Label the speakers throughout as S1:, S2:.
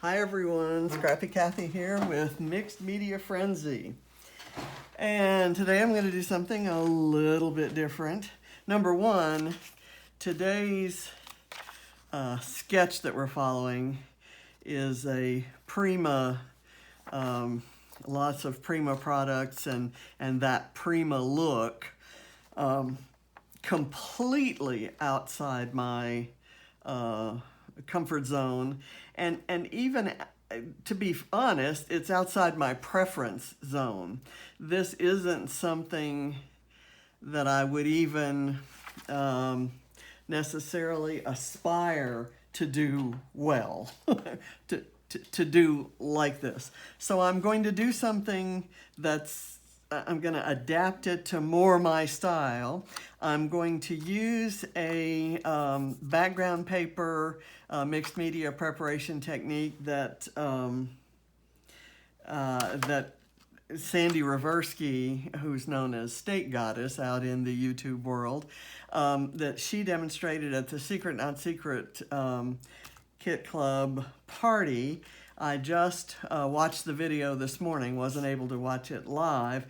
S1: Hi everyone, Scrappy Kathy here with Mixed Media Frenzy. And today I'm going to do something a little bit different. Number one, today's sketch that we're following is a Prima, lots of Prima products and that Prima look, completely outside my comfort zone, and even to be honest, it's outside my preference zone. This isn't something that I would even necessarily aspire to do well, to do like this. So I'm going to do something that's I'm going to adapt it to more my style. I'm going to use a background paper mixed media preparation technique that Sandie Reverski, who's known as State Goddess out in the YouTube world, that she demonstrated at the Secret Not Secret Kit Club party. I just watched the video this morning, wasn't able to watch it live,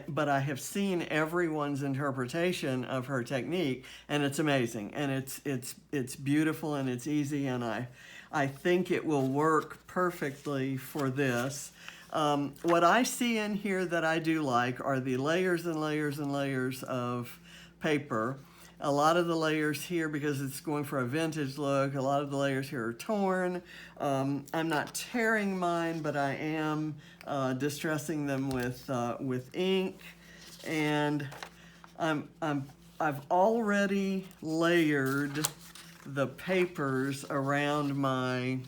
S1: but I have seen everyone's interpretation of her technique, and it's amazing, and it's beautiful, and it's easy, and I think it will work perfectly for this. What I see in here that I do like are the layers and layers and layers of paper. A lot of the layers here, because it's going for a vintage look, a lot of the layers here are torn. I'm not tearing mine, but I am distressing them with ink. And I've already layered the papers around my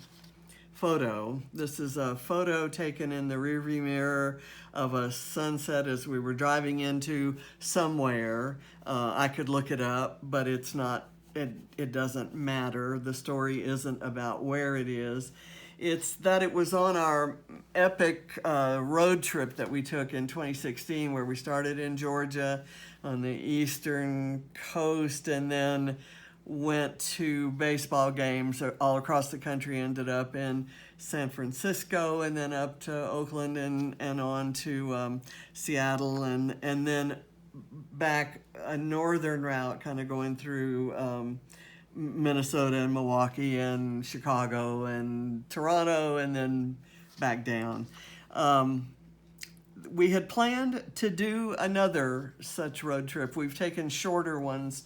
S1: photo. This is a photo taken in the rearview mirror of a sunset as we were driving into somewhere. I could look it up, but it's not, it doesn't matter. The story isn't about where it is. It's that it was on our epic road trip that we took in 2016, where we started in Georgia on the eastern coast and then went to baseball games all across the country, ended up in San Francisco, and then up to Oakland and on to Seattle, and then back a northern route, kind of going through Minnesota and Milwaukee and Chicago and Toronto, and then back down. We had planned to do another such road trip. We've taken shorter ones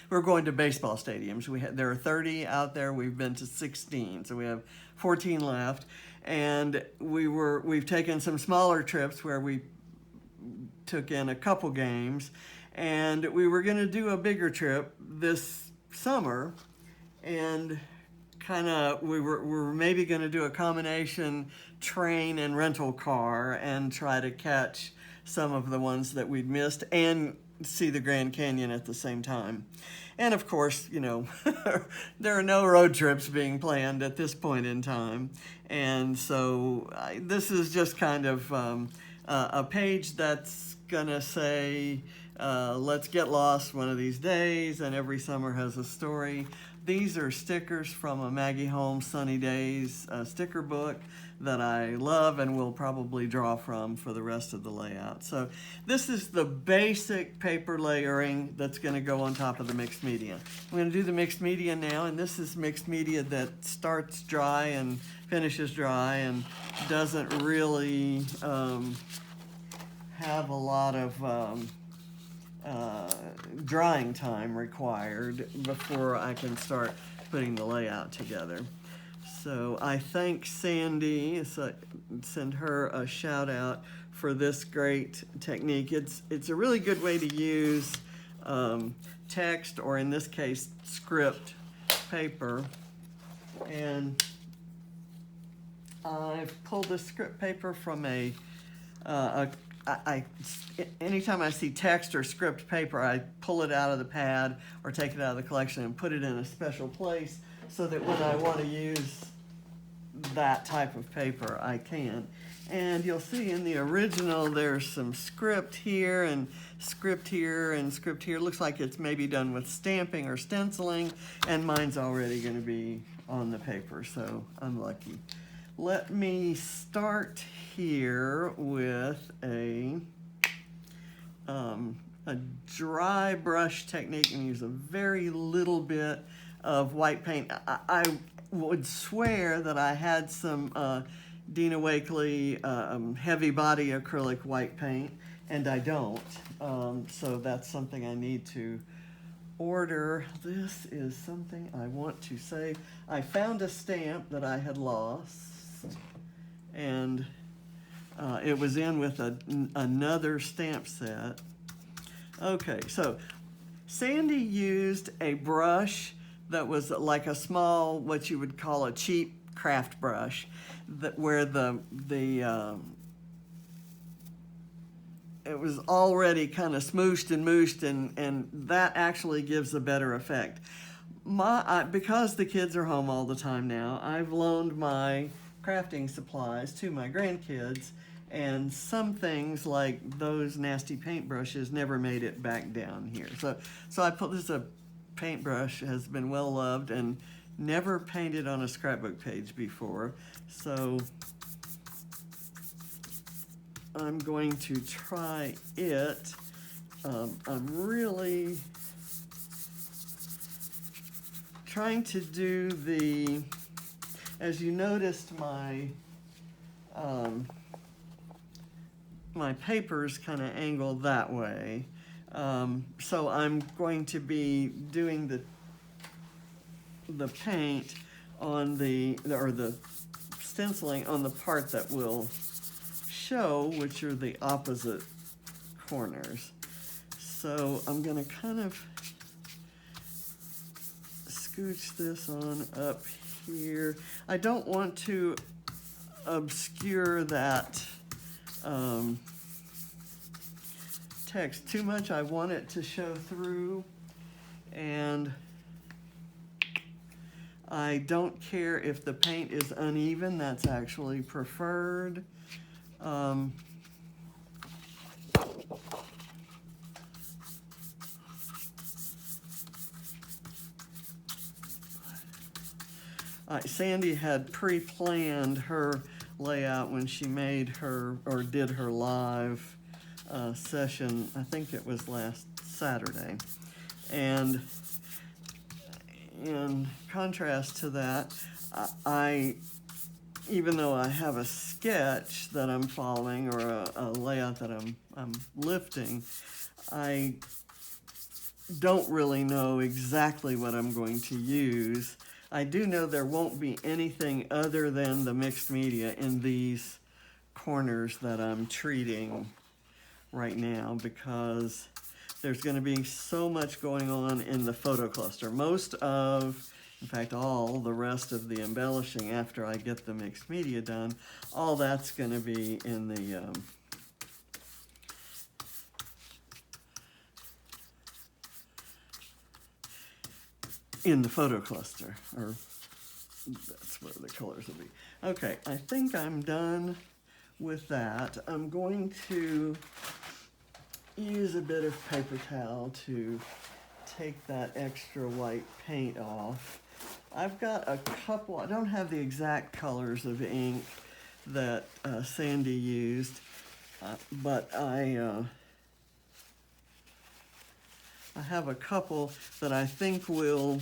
S1: we're going to baseball stadiums. There are 30 out there. We've been to 16, so we have 14 left. And we've taken some smaller trips where we took in a couple games. And we were going to do a bigger trip this summer, and we were maybe going to do a combination train and rental car and try to catch some of the ones that we'd missed and see the Grand Canyon at the same time. And of course, you know, there are no road trips being planned at this point in time. And so this is just kind of a page that's gonna say, let's get lost one of these days, and every summer has a story. These are stickers from a Maggie Holmes Sunny Days sticker book that I love and will probably draw from for the rest of the layout. So this is the basic paper layering that's going to go on top of the mixed media. I'm going to do the mixed media now, and this is mixed media that starts dry and finishes dry and doesn't really have a lot of drying time required before I can start putting the layout together. So I thank Sandie, send her a shout out for this great technique. It's a really good way to use text, or in this case, script paper. And I've pulled this script paper from anytime I see text or script paper, I pull it out of the pad or take it out of the collection and put it in a special place so that when I want to use that type of paper, I can. And you'll see in the original there's some script here and script here and script here. Looks like it's maybe done with stamping or stenciling, and mine's already going to be on the paper, so I'm lucky. let me start here with a dry brush technique and use a very little bit of white paint. I would swear that I had some Dina Wakley heavy body acrylic white paint, and I don't. So that's something I need to order. This is something I want to say. I found a stamp that I had lost, and it was in with another stamp set. Okay, so Sandie used a brush that was like a small, what you would call a cheap craft brush, that where it was already kind of smooshed and mooshed, and that actually gives a better effect. Because the kids are home all the time now, I've loaned my crafting supplies to my grandkids, and some things like those nasty paintbrushes never made it back down here. So I put this, a paintbrush has been well loved and never painted on a scrapbook page before. So I'm going to try it. I'm really trying to do as you noticed, my paper's kind of angled that way. So I'm going to be doing the paint on the stenciling on the part that will show, which are the opposite corners. So I'm going to kind of scooch this on up here. I don't want to obscure that text too much. I want it to show through, and I don't care if the paint is uneven. That's actually preferred. Sandie had pre-planned her layout when she made her, or did her live session. I think it was last Saturday. And in contrast to that, even though I have a sketch that I'm following, or a layout that I'm lifting, I don't really know exactly what I'm going to use. I do know there won't be anything other than the mixed media in these corners that I'm treating right now, because there's going to be so much going on in the photo cluster. In fact, all the rest of the embellishing after I get the mixed media done, all that's going to be in the photo cluster, or that's where the colors will be. Okay, I think I'm done with that. I'm going to use a bit of paper towel to take that extra white paint off. I've got a couple, I don't have the exact colors of ink that Sandie used, but I have a couple that I think will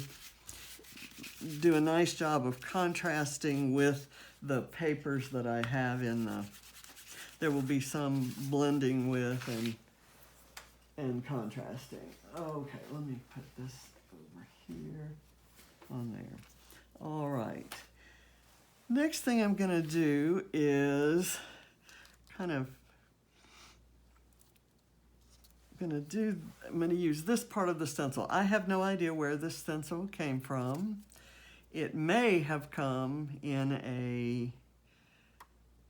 S1: do a nice job of contrasting with the papers that I have in there will be some blending with and contrasting. Okay, let me put this over here on there. All right. Next thing I'm gonna do is I'm gonna use this part of the stencil. I have no idea where this stencil came from. It may have come in a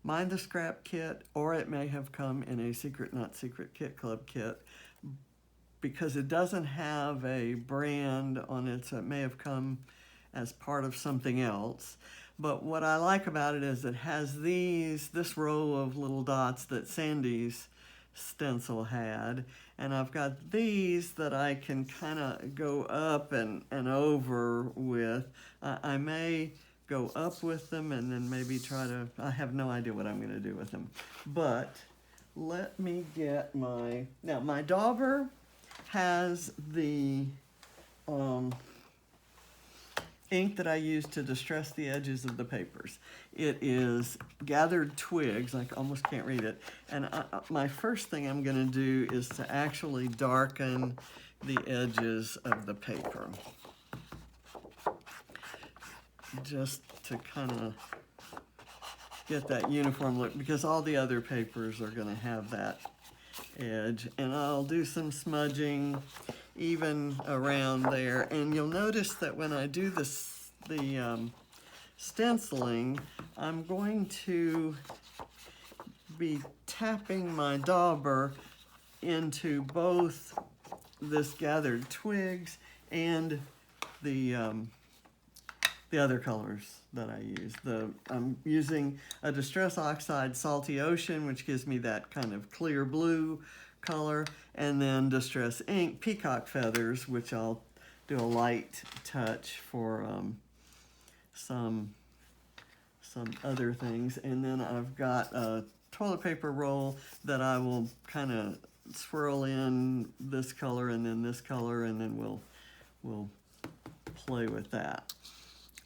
S1: Mind the Scrap kit, or it may have come in a Secret Not Secret Kit Club kit, because it doesn't have a brand on it, so it may have come as part of something else. But what I like about it is it has this row of little dots that Sandie's stencil had, and I've got these that I can kind of go up and over with. I may go up with them and then maybe try to, I have no idea what I'm going to do with them. But let me get now my dauber has the ink that I use to distress the edges of the papers. It is gathered twigs, I almost can't read it. And my first thing I'm going to do is to actually darken the edges of the paper. Just to kind of get that uniform look, because all the other papers are going to have that edge. And I'll do some smudging even around there. And you'll notice that when I do the stenciling, I'm going to be tapping my dauber into both this gathered twigs and the other colors that I use. I'm using a Distress Oxide Salty Ocean, which gives me that kind of clear blue color, and then Distress Ink Peacock Feathers, which I'll do a light touch for some other things. And then I've got a toilet paper roll that I will kind of swirl in this color and then this color, and then we'll play with that.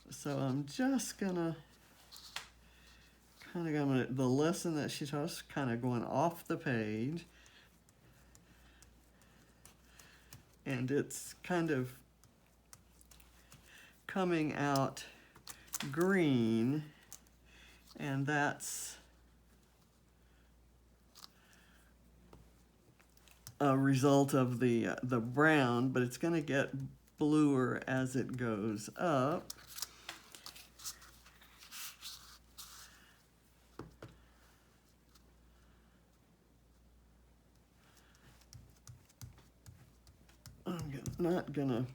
S1: So I'm just gonna the lesson that she taught us, kind of going off the page, and it's kind of coming out green, and that's a result of the brown, but it's going to get bluer as it goes up. Not gonna.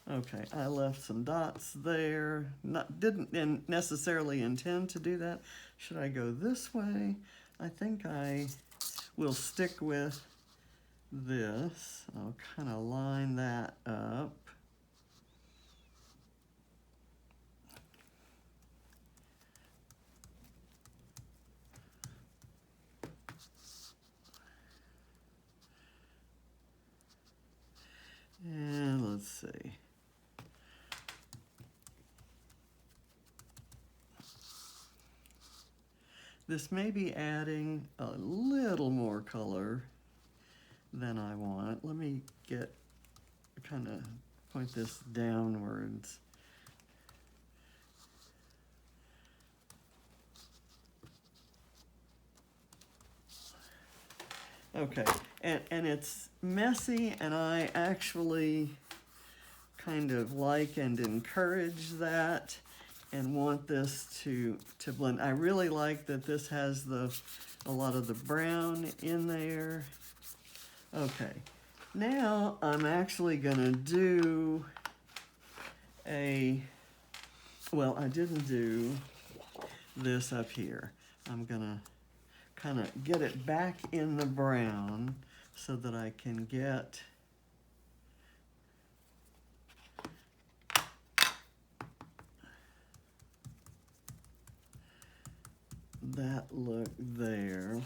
S1: Okay, I left some dots there. Didn't necessarily intend to do that. Should I go this way? I think I will stick with this. I'll kind of line that up. And let's see. This may be adding a little more color than I want. Let me kind of point this downwards. Okay, and it's messy, and I actually kind of like and encourage that and want this to blend. I really like that this has a lot of the brown in there. Okay, now I'm actually gonna do well, I didn't do this up here. I'm gonna kind of get it back in the brown so that I can get that look there. And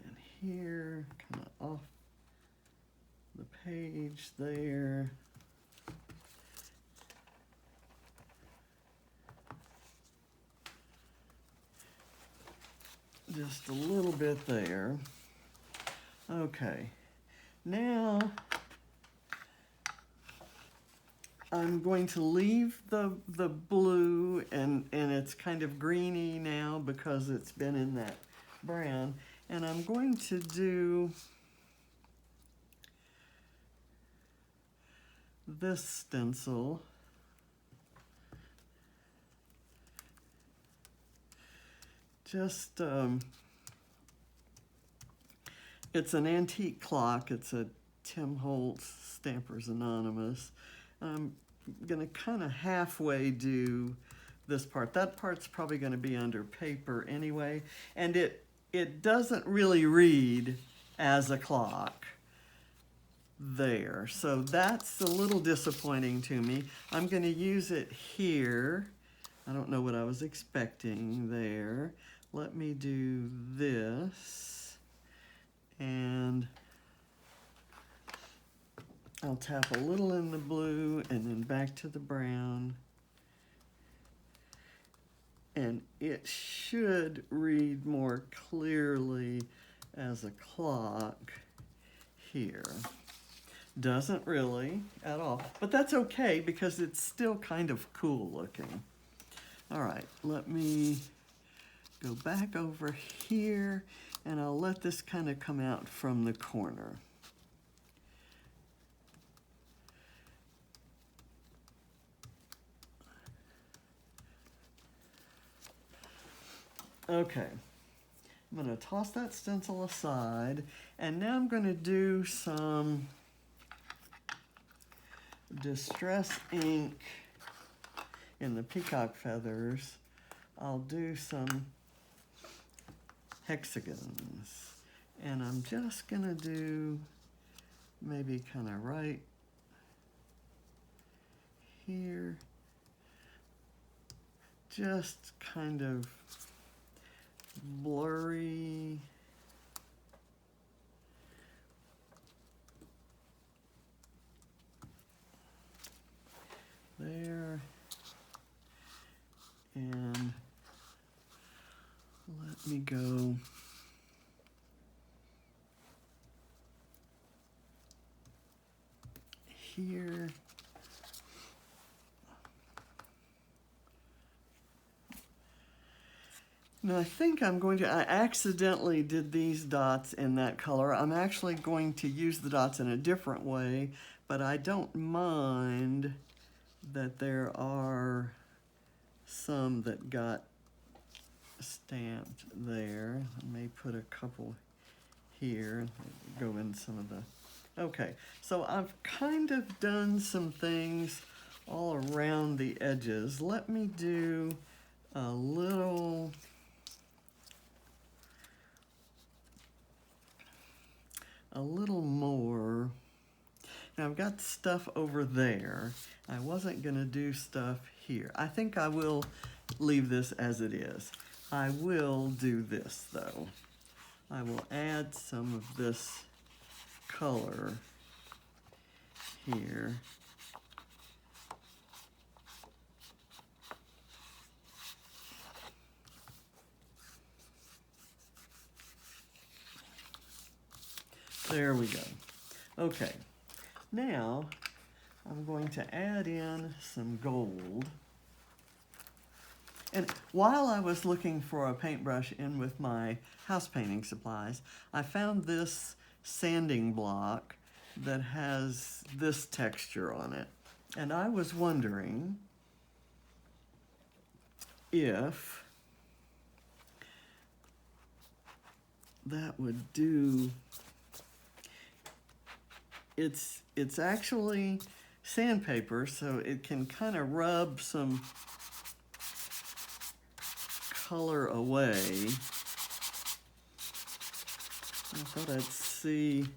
S1: then here, kind of off the page there. Just a little bit there. Okay, now I'm going to leave the blue, and it's kind of greeny now because it's been in that brown, and I'm going to do this stencil. Just, it's an antique clock. It's a Tim Holtz Stampers Anonymous. I'm gonna kind of halfway do this part. That part's probably gonna be under paper anyway, and it doesn't really read as a clock. there. So that's a little disappointing to me. I'm going to use it here. I don't know what I was expecting there. Let me do this. And I'll tap a little in the blue and then back to the brown. And it should read more clearly as a clock here. Doesn't really at all, but that's okay because it's still kind of cool looking. All right, let me go back over here and I'll let this kind of come out from the corner. Okay, I'm going to toss that stencil aside, and now I'm going to do some distress ink in the peacock feathers. I'll do some hexagons, and I'm just going to do maybe kind of right here, just kind of blurry. There. And let me go here. Now I think I accidentally did these dots in that color. I'm actually going to use the dots in a different way, but I don't mind that there are some that got stamped there. I may put a couple here, go in some of the, okay. So I've kind of done some things all around the edges. Let me do a little more. Now I've got stuff over there. I wasn't gonna do stuff here. I think I will leave this as it is. I will do this though. I will add some of this color here. There we go. Okay, now I'm going to add in some gold. And while I was looking for a paintbrush in with my house painting supplies, I found this sanding block that has this texture on it. And I was wondering if that would do. It's actually sandpaper, so it can kind of rub some color away. I thought I'd see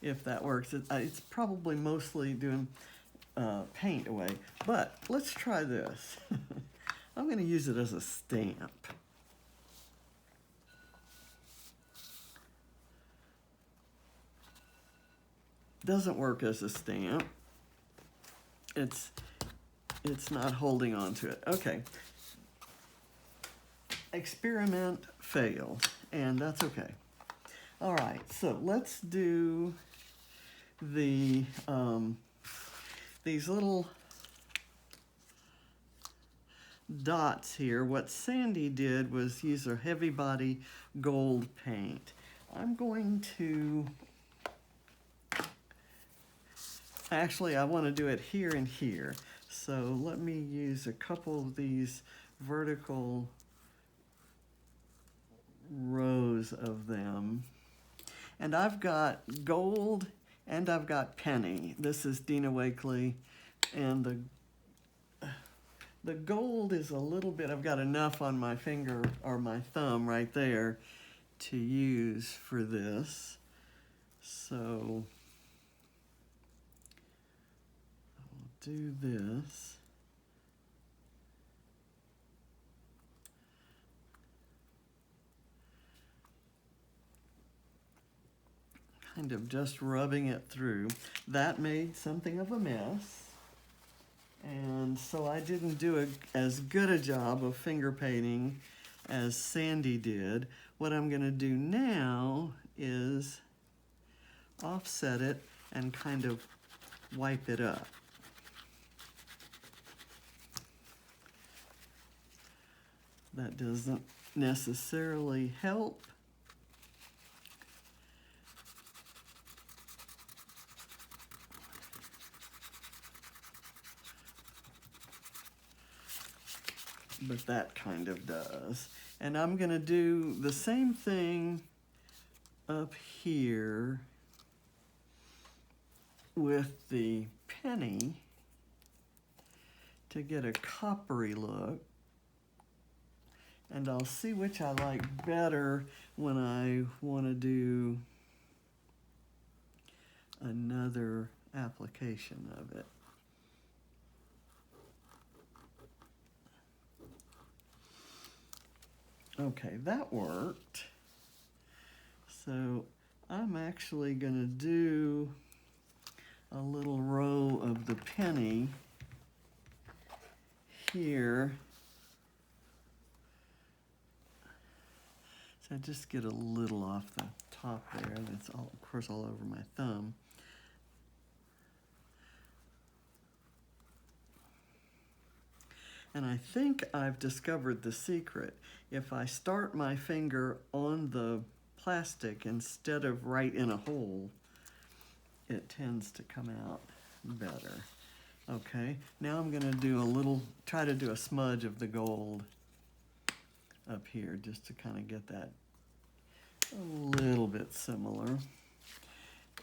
S1: if that works. It's probably mostly doing paint away, but let's try this. I'm going to use it as a stamp. Doesn't work as a stamp. It's not holding on to it. Okay. Experiment failed, and that's okay. All right, so let's do the these little dots here. What Sandie did was use a heavy body gold paint. I'm going to, actually I want to do it here and here. So let me use a couple of these vertical rows of them. And I've got gold and I've got penny. This is Dina Wakley, and the gold is a little bit, I've got enough on my finger or my thumb right there to use for this. So do this. Kind of just rubbing it through. That made something of a mess. And so I didn't do as good a job of finger painting as Sandie did. What I'm going to do now is offset it and kind of wipe it up. That doesn't necessarily help. But that kind of does. And I'm going to do the same thing up here with the penny to get a coppery look. And I'll see which I like better when I want to do another application of it. Okay, that worked. So I'm actually going to do a little row of the penny here. So I just get a little off the top there. That's all, of course, all over my thumb. And I think I've discovered the secret. If I start my finger on the plastic instead of right in a hole, it tends to come out better. Okay, now I'm gonna do try to do a smudge of the gold up here just to kind of get that a little bit similar.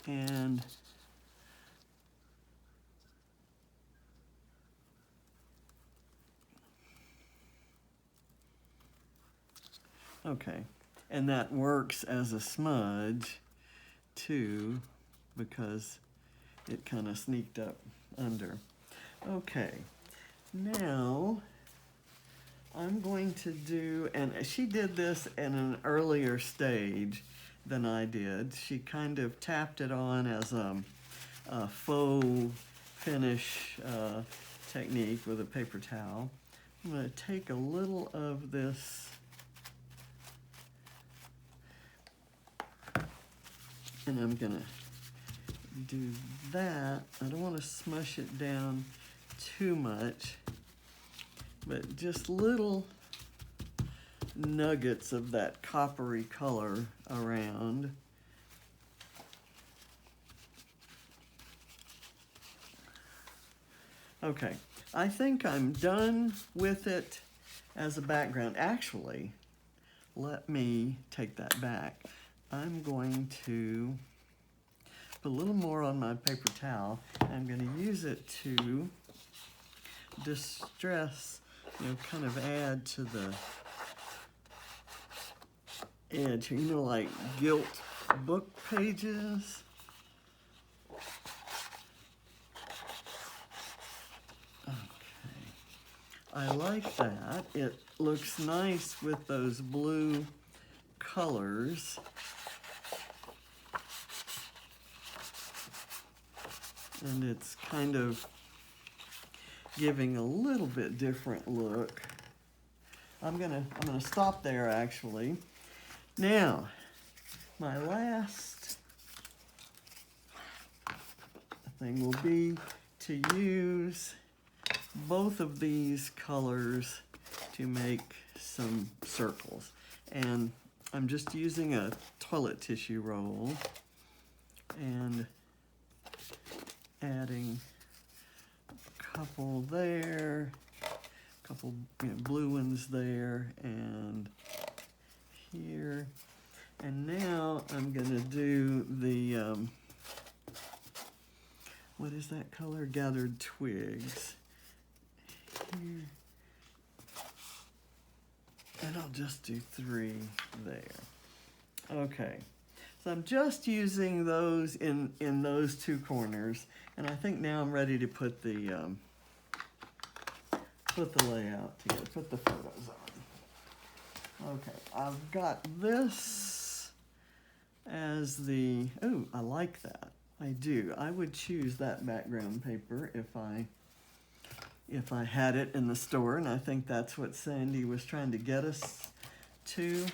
S1: And okay, and that works as a smudge too, because it kind of sneaked up under. Okay, now I'm going to do, and she did this in an earlier stage than I did. She kind of tapped it on as a faux finish technique with a paper towel. I'm going to take a little of this and I'm going to do that. I don't want to smush it down too much, but just little nuggets of that coppery color around. Okay, I think I'm done with it as a background. Actually, let me take that back. I'm going to put a little more on my paper towel. I'm going to use it to distress, kind of add to the edge, like gilt book pages. Okay, I like that. It looks nice with those blue colors. And it's kind of giving a little bit different look. I'm gonna stop there actually. Now, my last thing will be to use both of these colors to make some circles. And I'm just using a toilet tissue roll and adding a couple there, a couple blue ones there, and here. And now I'm gonna do the, what is that color? Gathered twigs. Here. And I'll just do 3 there. Okay, So I'm just using those in those two corners, and I think now I'm ready to put the layout together, put the photos on. Okay, I've got this as the, oh, I like that. I do. I would choose that background paper if I had it in the store, and I think that's what Sandie was trying to get us to.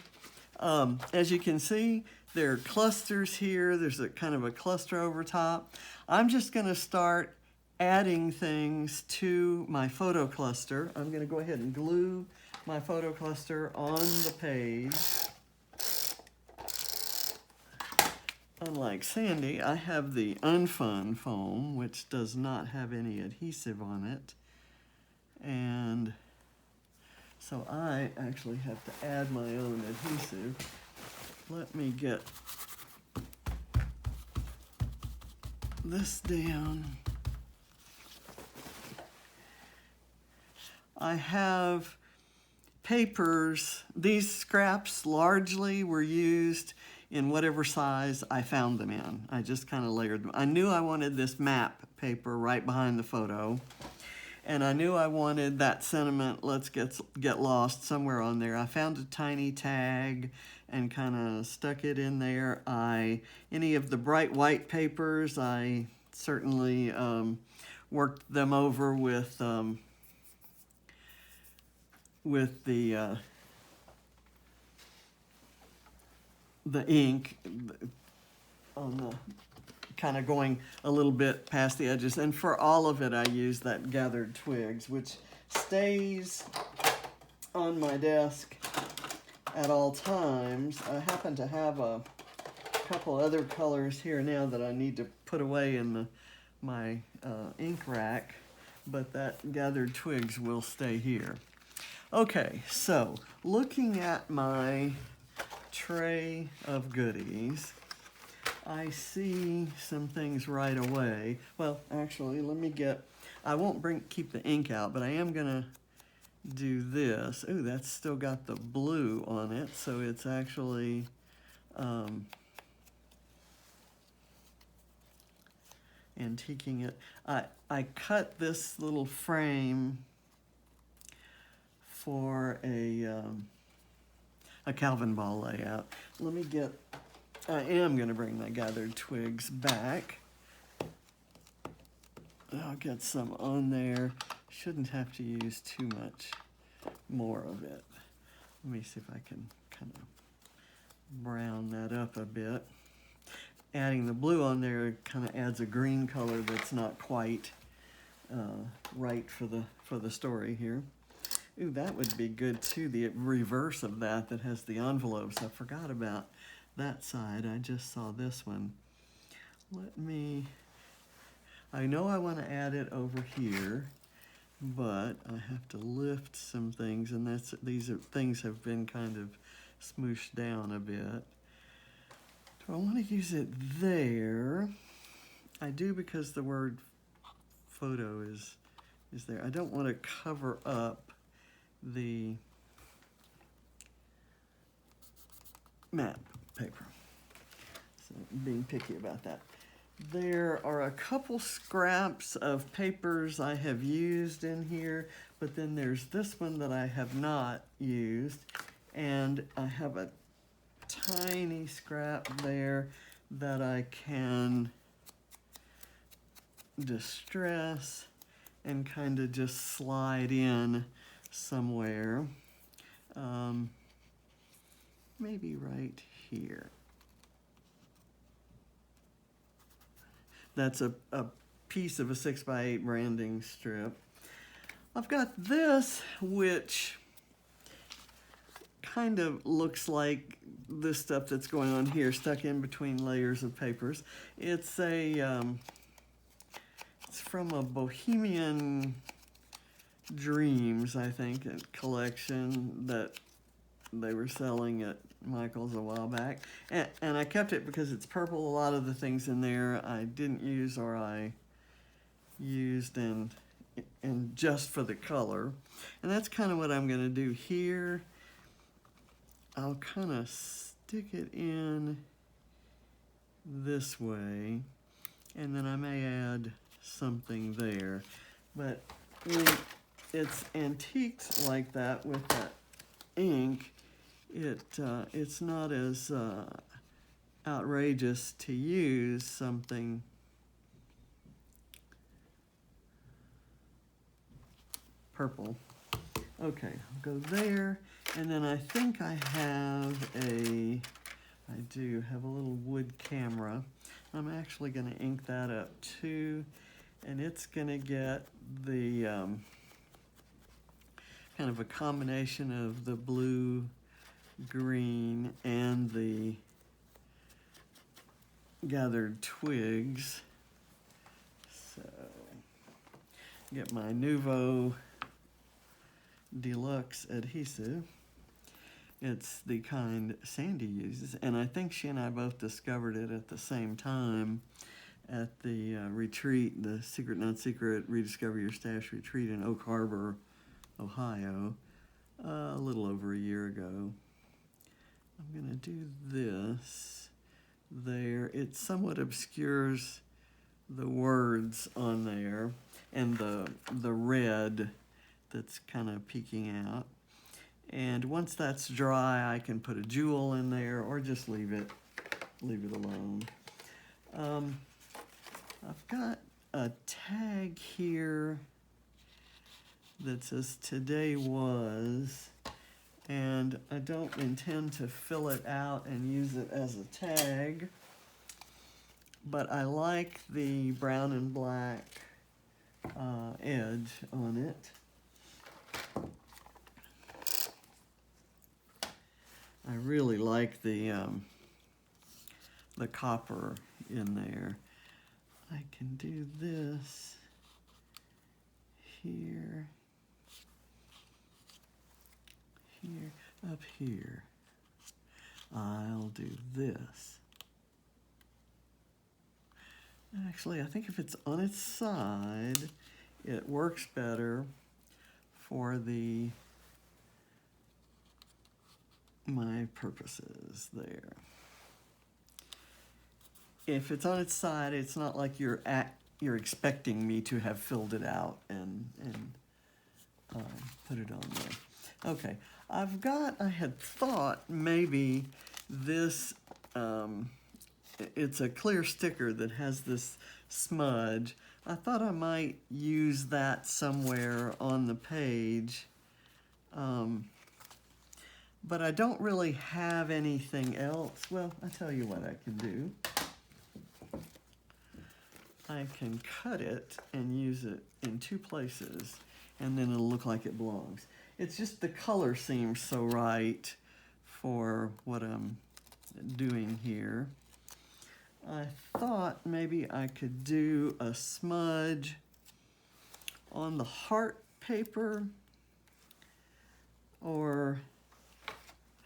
S1: As you can see, there are clusters here. There's a kind of a cluster over top. I'm just going to start adding things to my photo cluster. I'm going to go ahead and glue my photo cluster on the page. Unlike Sandie, I have the Unfun foam, which does not have any adhesive on it. And so I actually have to add my own adhesive. Let me get this down. I have papers. These scraps largely were used in whatever size I found them in. I just kind of layered them. I knew I wanted this map paper right behind the photo. And I knew I wanted that sentiment, let's get lost, somewhere on there. I found a tiny tag and kind of stuck it in there. Any of the bright white papers, I certainly worked them over with the ink on the kind of going a little bit past the edges. And for all of it, I use that gathered twigs, which stays on my desk at all times. I happen to have a couple other colors here now that I need to put away in my ink rack, but that gathered twigs will stay here. Okay, so looking at my tray of goodies, I see some things right away. Well, actually, I won't keep the ink out, but I am gonna do this. Ooh, that's still got the blue on it, so it's actually, antiquing it. I cut this little frame for a Calvin ball layout. I am going to bring my gathered twigs back. I'll get some on there. Shouldn't have to use too much more of it. Let me see if I can kind of brown that up a bit. Adding the blue on there kind of adds a green color that's not quite right for the story here. Ooh, that would be good too, the reverse of that has the envelopes. I forgot about that side. I just saw this one. I know I want to add it over here, but I have to lift some things, and things have been kind of smooshed down a bit. Do I want to use it there? I do, because the word photo is there. I don't want to cover up the map paper. So being picky about that. There are a couple scraps of papers I have used in here, but then there's this one that I have not used, and I have a tiny scrap there that I can distress and kind of just slide in somewhere. Maybe right here. That's a piece of a 6x8 branding strip. I've got this, which kind of looks like this stuff that's going on here, stuck in between layers of papers. It's from a Bohemian Dreams, I think, a collection that they were selling at Michael's a while back. And I kept it because it's purple. A lot of the things in there I didn't use, or I used and just for the color. And that's kind of what I'm going to do here. I'll kind of stick it in this way, and then I may add something there. But when it's antiqued like that with that ink, it's not as outrageous to use something purple. Okay, I'll go there, and then I think I do have a little wood camera. I'm actually going to ink that up too, and it's going to get the kind of a combination of the blue, green, and the gathered twigs. So, get my Nuvo Deluxe adhesive. It's the kind Sandie uses, and I think she and I both discovered it at the same time at the retreat, the Secret Non-Secret Rediscover Your Stash retreat in Oak Harbor, Ohio, a little over a year ago. I'm going to do this there. It somewhat obscures the words on there and the red that's kind of peeking out. And once that's dry, I can put a jewel in there or just leave it alone. I've got a tag here that says today was, and I don't intend to fill it out and use it as a tag, but I like the brown and black edge on it. I really like the copper in there. I can do this here, up here. I'll do this. Actually, I think if it's on its side, it works better for my purposes there. If it's on its side, it's not like you're expecting me to have filled it out and put it on there. Okay, I had thought maybe this, it's a clear sticker that has this smudge. I thought I might use that somewhere on the page. But I don't really have anything else. Well, I'll tell you what I can do. I can cut it and use it in two places, and then it'll look like it belongs. It's just the color seems so right for what I'm doing here. I thought maybe I could do a smudge on the heart paper, or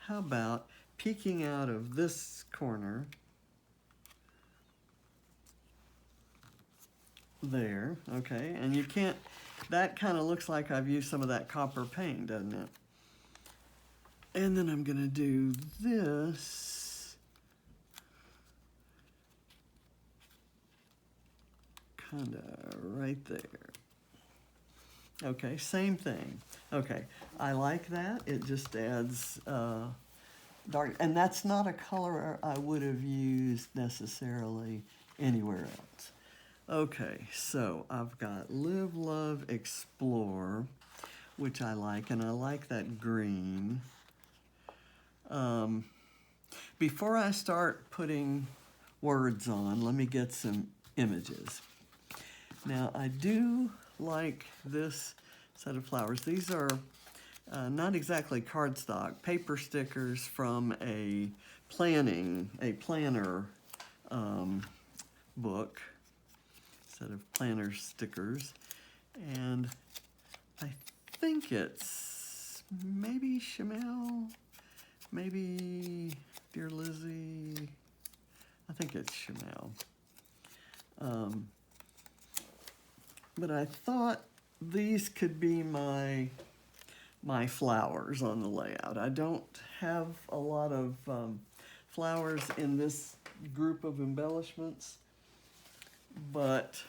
S1: how about peeking out of this corner there, okay? And you can't, that kind of looks like I've used some of that copper paint, doesn't it? And then I'm gonna do this kind of right there. Okay, same thing. Okay, I like that. It just adds dark, and that's not a color I would have used necessarily anywhere else. Okay, so I've got Live, Love, Explore, which I like, and I like that green. Before I start putting words on, let me get some images. Now, I do like this set of flowers. These are not exactly cardstock, paper stickers from a planner book, set of planner stickers, and I think it's maybe Chamel, maybe Dear Lizzie. I think it's Chamel. But I thought these could be my flowers on the layout. I don't have a lot of flowers in this group of embellishments, but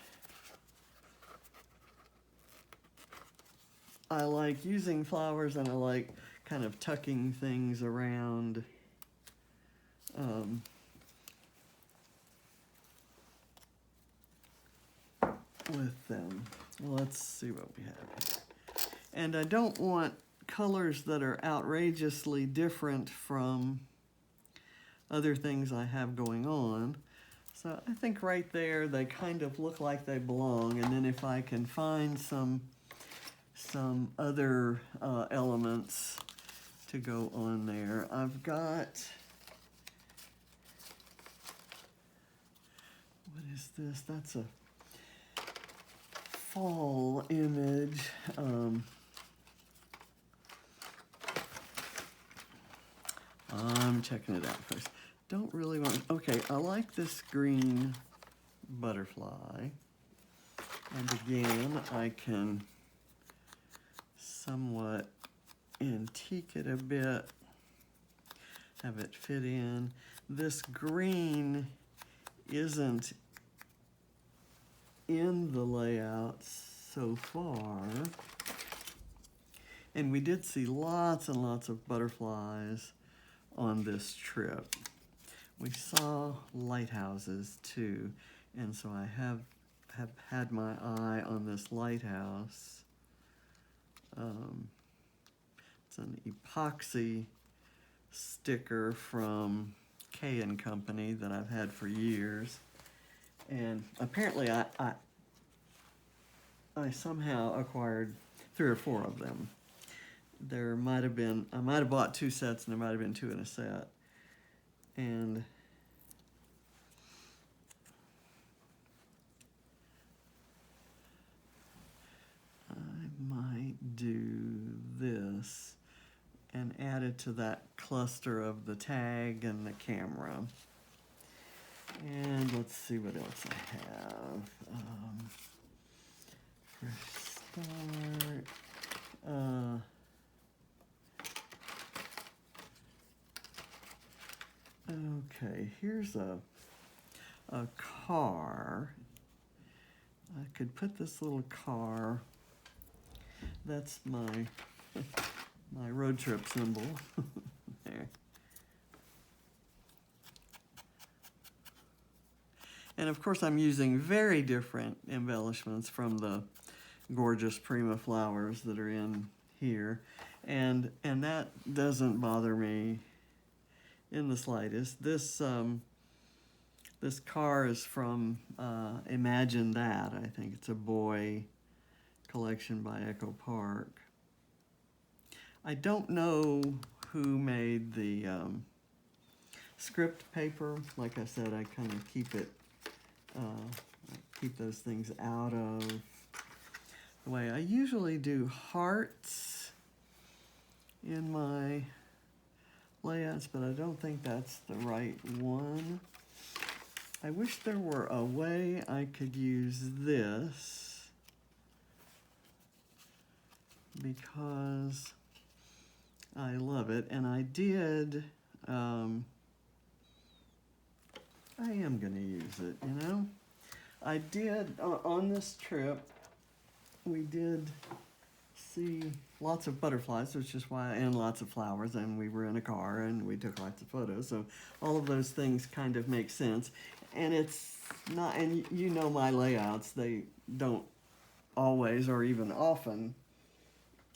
S1: I like using flowers, and I like kind of tucking things around. With them. Let's see what we have. And I don't want colors that are outrageously different from other things I have going on. So I think right there they kind of look like they belong, and then if I can find some other elements to go on there. I've got, what is this? That's a fall image. I'm checking it out first. Don't really want, okay, I like this green butterfly. And again, I can somewhat antique it a bit, have it fit in. This green isn't in the layout so far. And we did see lots and lots of butterflies on this trip. We saw lighthouses too, and so I have had my eye on this lighthouse. It's an epoxy sticker from K & Company that I've had for years. And apparently I somehow acquired 3 or 4 of them. There might have been, I might have bought 2 sets, and there might have been 2 in a set. And I might do this and add it to that cluster of the tag and the camera. And let's see what else I have. Fresh start. Okay, here's a car. I could put this little car. That's my my road trip symbol. There. And of course I'm using very different embellishments from the gorgeous Prima flowers that are in here. And that doesn't bother me in the slightest. This this car is from Imagine That. I think it's a boy collection by Echo Park. I don't know who made the script paper. Like I said, I kind of keep it, keep those things out of the way. I usually do hearts in my layouts, but I don't think that's the right one. I wish there were a way I could use this, because I love it, and I did, I am gonna use it, you know? I did, on this trip, we did see lots of butterflies, which is why, and lots of flowers, and we were in a car, and we took lots of photos, so all of those things kind of make sense. And it's not, and you know my layouts, they don't always or even often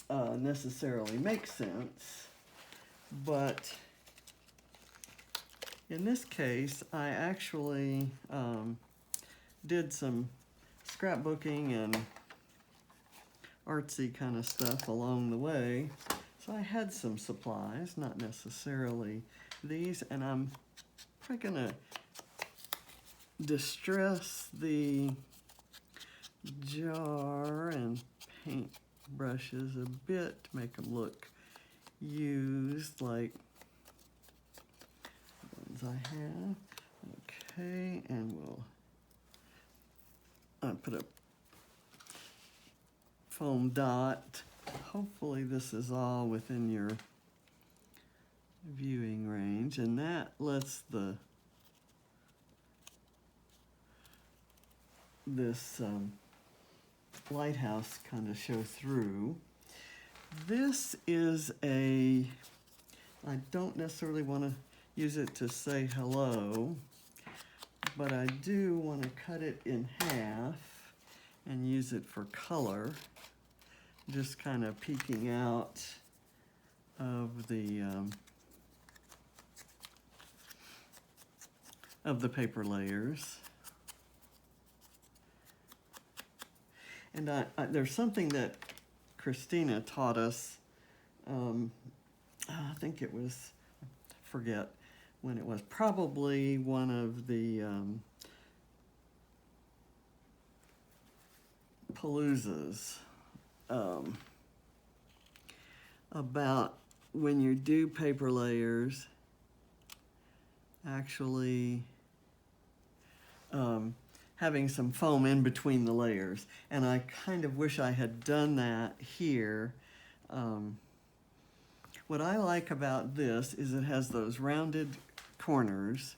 S1: necessarily make sense, but in this case, I actually did some scrapbooking and artsy kind of stuff along the way. So I had some supplies, not necessarily these, and I'm probably gonna distress the jar and paint brushes a bit to make them look used like the ones I have. Okay, and we'll put a foam dot. Hopefully this is all within your viewing range, and that lets the this lighthouse kind of show through. This is I don't necessarily want to use it to say hello, but I do want to cut it in half and use it for color, just kind of peeking out of the paper layers. And there's something that Christina taught us, I think it was, forget when it was, probably one of the Paloozas, about when you do paper layers, actually having some foam in between the layers. And I kind of wish I had done that here. What I like about this is it has those rounded corners,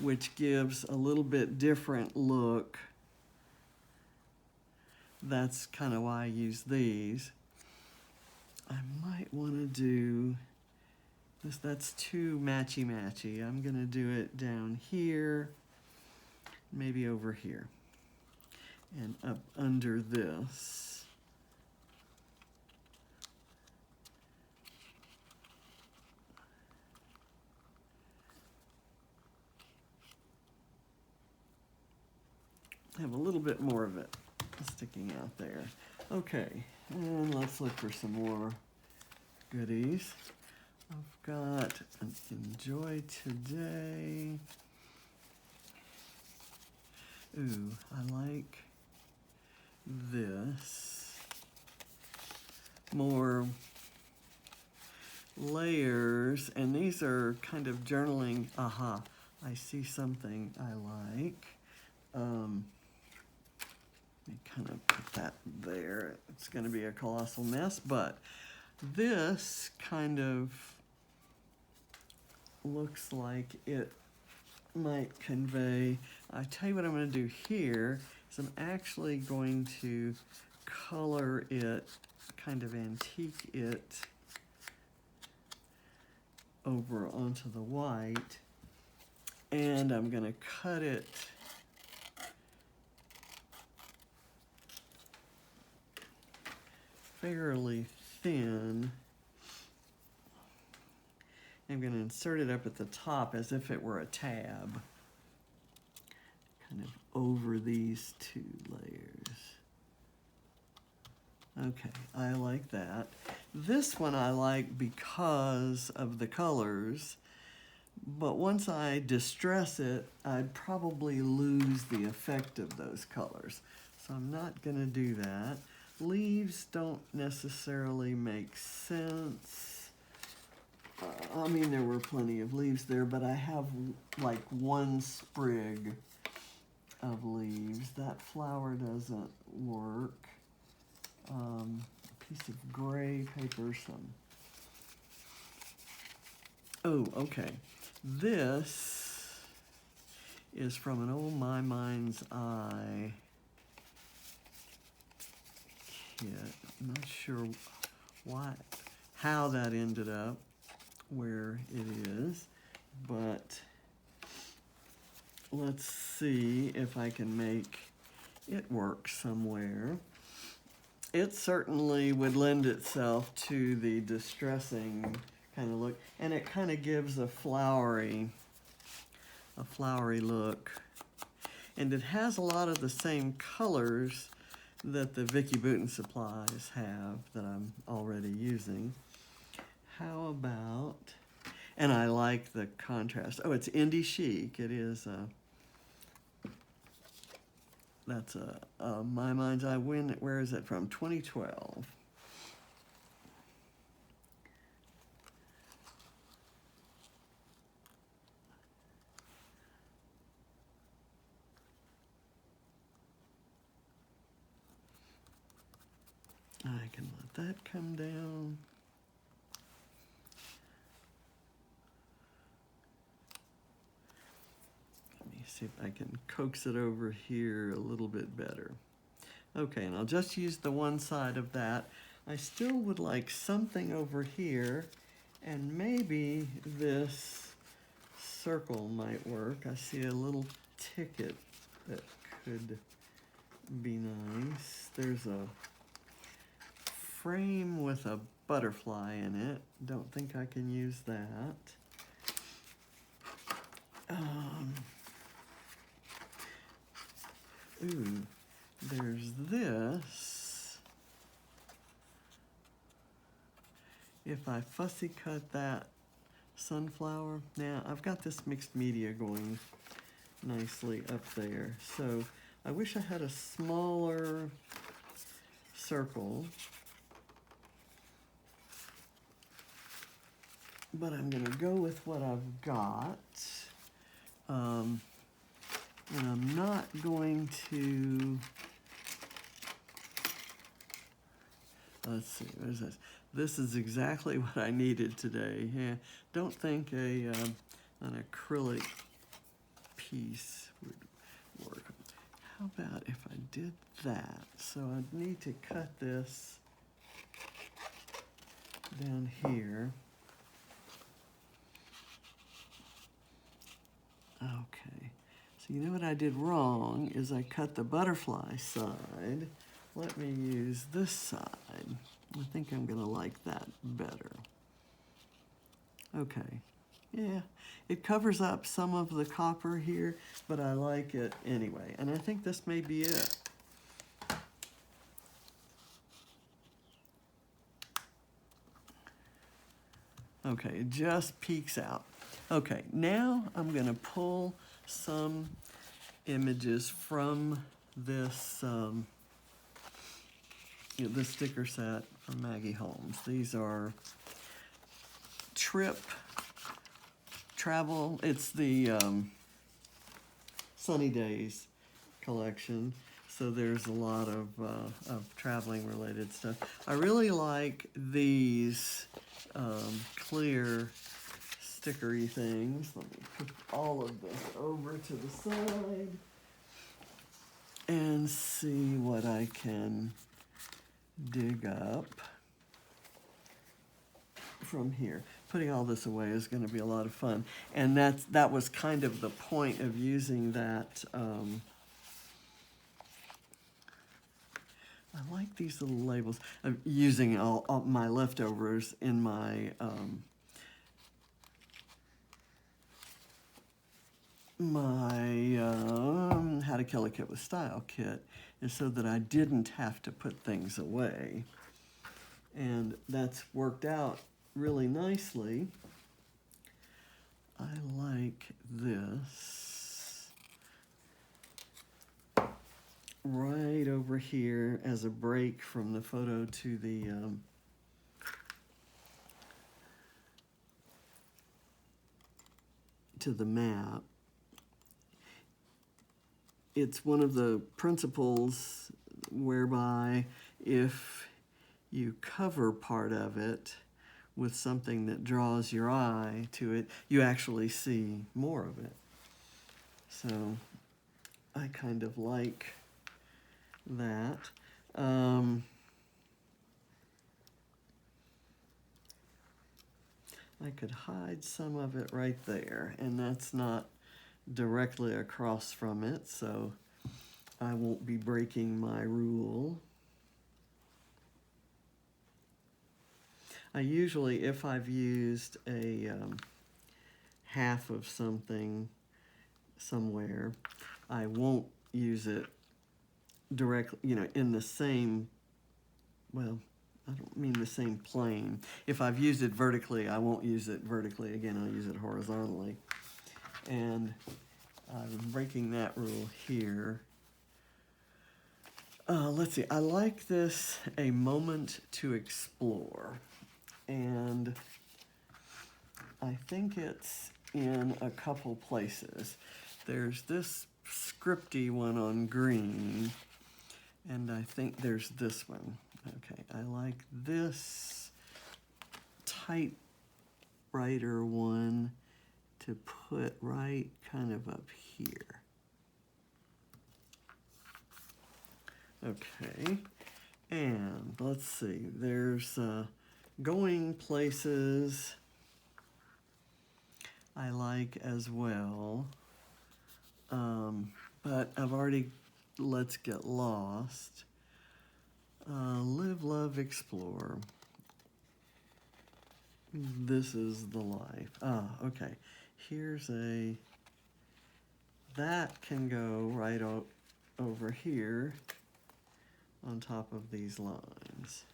S1: which gives a little bit different look. That's kind of why I use these. I might want to do this. That's too matchy-matchy. I'm going to do it down here, maybe over here, and up under this. Have a little bit more of it sticking out there. Okay, and let's look for some more goodies. I've got an Enjoy Today. Ooh, I like this. More layers, and these are kind of journaling. Aha, I see something I like. Let me kind of put that there. It's going to be a colossal mess, but this kind of looks like it might convey. I tell you what I'm going to do here is I'm actually going to color it, kind of antique it over onto the white, and I'm going to cut it fairly thin. I'm going to insert it up at the top as if it were a tab, kind of over these two layers. Okay, I like that. This one I like because of the colors, but once I distress it, I'd probably lose the effect of those colors. So I'm not going to do that. Leaves don't necessarily make sense. I mean, there were plenty of leaves there, but I have like one sprig of leaves. That flower doesn't work. A piece of gray paper, oh, okay. This is from an old My Mind's Eye kit. I'm not sure how that ended up where it is, but let's see if I can make it work somewhere. It certainly would lend itself to the distressing kind of look, and it kind of gives a flowery look. And it has a lot of the same colors that the Vicky Boutin supplies have that I'm already using. How about, and I like the contrast. Oh, it's Indie Chic. It is that's a My Mind's Eye. Where is it from? 2012. I can let that come down. Let me see if I can coax it over here a little bit better. Okay, and I'll just use the one side of that. I still would like something over here, and maybe this circle might work. I see a little ticket that could be nice. There's a frame with a butterfly in it. Don't think I can use that. Ooh, there's this. If I fussy cut that sunflower, now I've got this mixed media going nicely up there. So I wish I had a smaller circle, but I'm gonna go with what I've got. And I'm not going to, let's see, what is this? This is exactly what I needed today. Yeah, don't think an acrylic piece would work. How about if I did that? So I'd need to cut this down here. Okay, so you know what I did wrong is I cut the butterfly side. Let me use this side. I think I'm gonna like that better. Okay, yeah, it covers up some of the copper here, but I like it anyway. And I think this may be it. Okay, it just peeks out. Okay, now I'm gonna pull some images from this this sticker set from Maggie Holmes. These are travel. It's the Sunny Days collection. So there's a lot of traveling related stuff. I really like these clear stickery things. Let me put all of this over to the side and see what I can dig up from here. Putting all this away is going to be a lot of fun, and that was kind of the point of using that. I like these little labels. I'm using all my leftovers in my How to Kill a Kit with Style kit, is so that I didn't have to put things away. And that's worked out really nicely. I like this right over here as a break from the photo to the map. It's one of the principles whereby if you cover part of it with something that draws your eye to it, you actually see more of it. So I kind of like that. I could hide some of it right there, and that's not directly across from it, so I won't be breaking my rule. I usually, if I've used a half of something somewhere, I won't use it directly, in the same, well, I don't mean the same plane. If I've used it vertically, I won't use it vertically again, I'll use it horizontally. And I'm breaking that rule here. Let's see, I like this, A Moment to Explore. And I think it's in a couple places. There's this scripty one on green, and I think there's this one. Okay, I like this typewriter one to put right kind of up here. Okay, and let's see, there's going places I like as well, but I've already, let's get lost. Live, love, explore. This is the life. Ah, okay. Here's a, that can go right over here on top of these lines.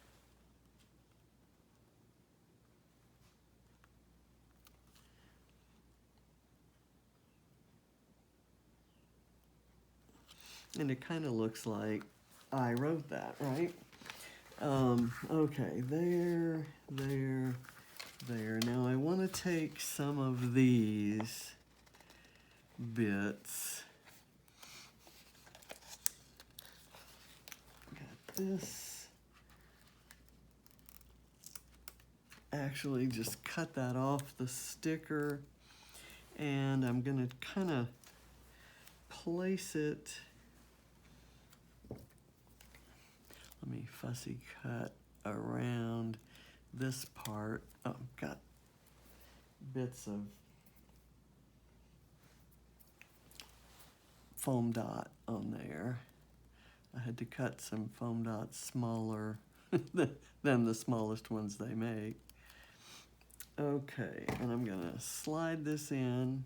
S1: And it kind of looks like I wrote that, right? Okay, there, there, there. Now I want to take some of these bits. Got this. Actually just cut that off the sticker, and I'm going to kind of place it. Let me fussy cut around this part. Oh, got bits of foam dot on there. I had to cut some foam dots smaller than the smallest ones they make. Okay, and I'm gonna slide this in.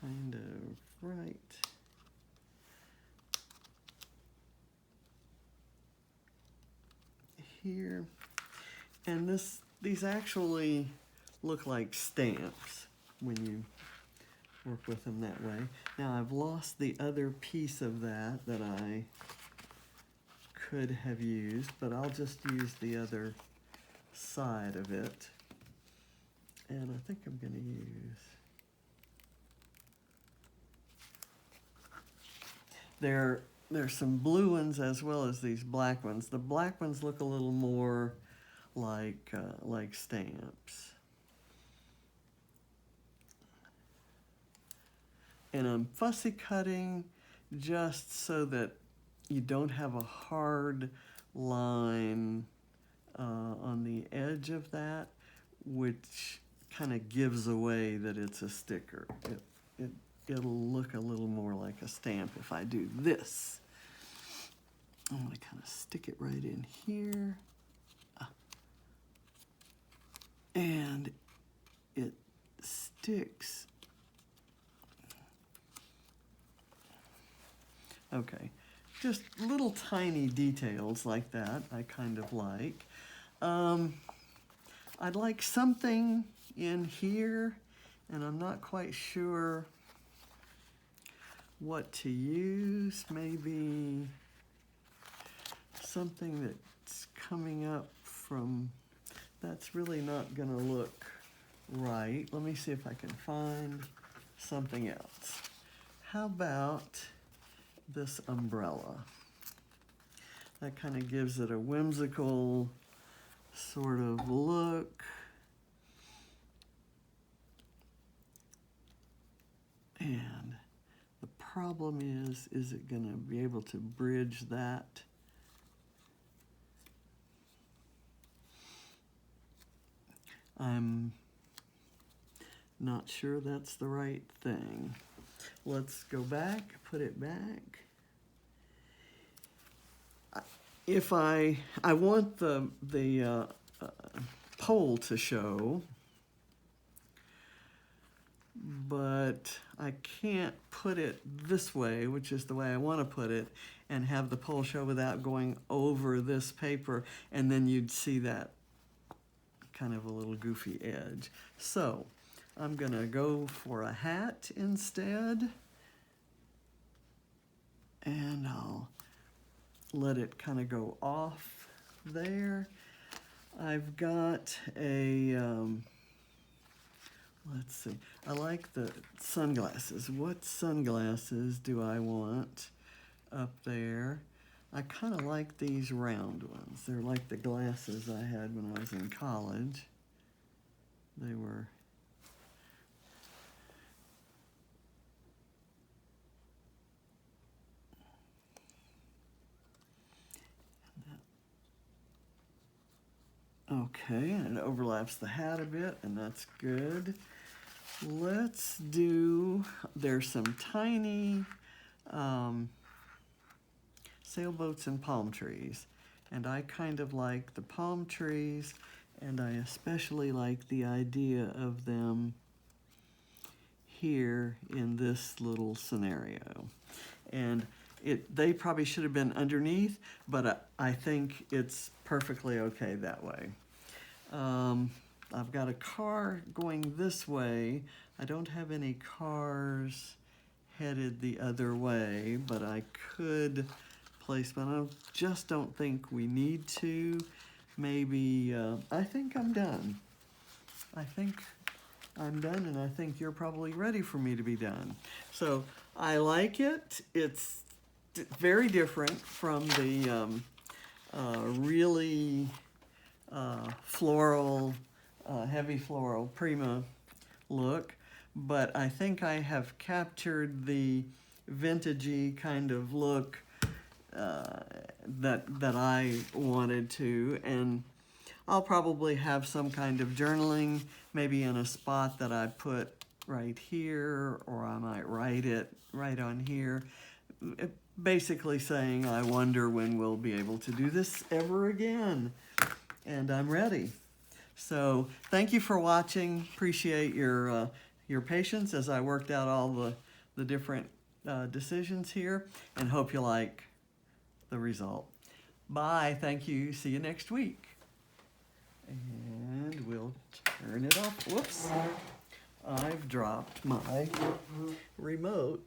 S1: Kind of right here. And these actually look like stamps when you work with them that way. Now I've lost the other piece of that I could have used, but I'll just use the other side of it. And I think I'm gonna use, there's some blue ones as well as these black ones. The black ones look a little more like stamps. And I'm fussy cutting just so that you don't have a hard line on the edge of that, which kind of gives away that it's a sticker. It'll look a little more like a stamp if I do this. I'm going to kind of stick it right in here. And it sticks. Okay, just little tiny details like that I kind of like. I'd like something in here, and I'm not quite sure what to use. Maybe something that's coming up from, that's really not gonna look right. Let me see if I can find something else. How about this umbrella? That kind of gives it a whimsical sort of look. And the problem is it going to be able to bridge that? I'm not sure that's the right thing. Let's go back, put it back. If I want the pole to show, but I can't put it this way, which is the way I want to put it, and have the pole show without going over this paper, and then you'd see that kind of a little goofy edge. So I'm gonna go for a hat instead, and I'll let it kind of go off there. I've got a, let's see, I like the sunglasses. What sunglasses do I want up there? I kind of like these round ones. They're like the glasses I had when I was in college. They were Okay, and it overlaps the hat a bit, and that's good. Let's do, there's some tiny sailboats and palm trees. And I kind of like the palm trees, and I especially like the idea of them here in this little scenario. And they probably should have been underneath, but I think it's perfectly okay that way. I've got a car going this way. I don't have any cars headed the other way, but I could place, but I just don't think we need to. Maybe, I think I'm done. I think I'm done, and I think you're probably ready for me to be done. So I like it. It's very different from the really floral, heavy floral Prima look, but I think I have captured the vintagey kind of look that I wanted to, and I'll probably have some kind of journaling, maybe in a spot that I put right here, or I might write it right on here, basically saying, I wonder when we'll be able to do this ever again, and I'm ready. So thank you for watching. Appreciate your patience as I worked out all the different decisions here, and hope you like the result. Bye. Thank you. See you next week. And we'll turn it off. Whoops. I've dropped my remote.